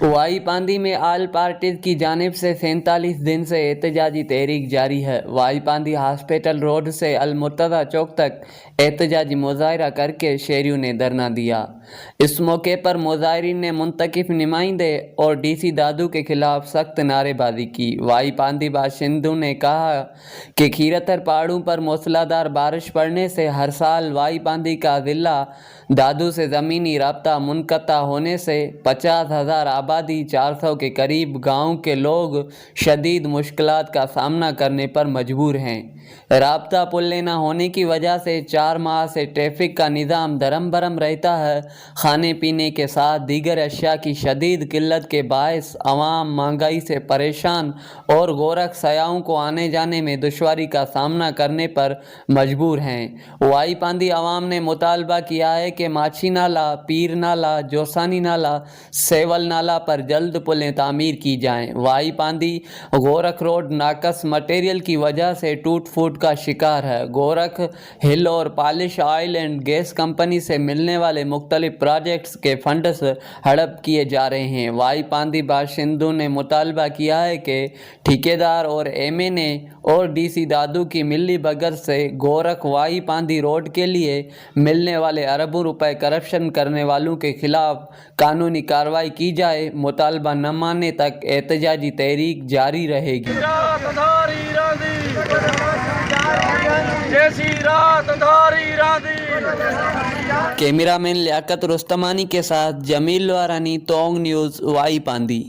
वाही पांदी में आल पार्टीज की जानिब से 47 दिन से एहतजाजी तहरीक जारी है। वाही पांदी हॉस्पिटल रोड से अल-मुर्तज़ा चौक तक एहतजाजी मुजाहरा करके शहरियों ने धरना दिया। इस मौके पर मुजाहरीन ने मुंतकिफ नुमाइंदे और डीसी दादू के खिलाफ सख्त नारेबाजी की। वाही पांदी बाशिंदों ने कहा कि खीरतर पहाड़ों पर मूसलाधार बारिश पड़ने से हर साल वाही पांदी का ज़िला दादू से ज़मीनी राब्ता मुनक़ता होने से 50,000 आबादी 400 के करीब गाँव के लोग शदीद मुश्किलात का सामना करने पर मजबूर हैं। राब्ता पुल न होने की वजह से 4 माह से ट्रैफिक का निज़ाम धरम भरम रहता है। खाने पीने के साथ दीगर अशिया की शदीद किल्लत के बायस अवाम महंगाई से परेशान और गोरख सयाहों को आने जाने में दुश्वारी का सामना करने पर मजबूर हैं। वाही पांदी अवाम ने मुतालबा किया है कि माछी नाला, पीर नाला, जोसानी नाला, सेवल नाला पर जल्द पुलें तामीर की जाएं। वाही पांदी गोरख रोड नाकस मटेरियल की वजह से टूट फूट का शिकार है। गोरख हिल और polish oil and gas company से मिलने वाले मुख्तलिफ प्रोजेक्ट्स के फंड्स हड़प किए जा रहे हैं। वाही पांदी बाशिंदों ने मुतालबा किया है कि ठेकेदार और एमएनए और डीसी दादू की मिली भगत से गोरख वाही पांदी रोड के लिए मिलने वाले अरबों रुपए करप्शन करने वालों के खिलाफ कानूनी कार्रवाई की जाए। मुतालबा न मानने तक एहतजाजी तहरीक जारी रहेगी। कैमरामैन लियाकत रुस्तमानी के साथ जमील वारानी, तोंग न्यूज़, वाही पांदी।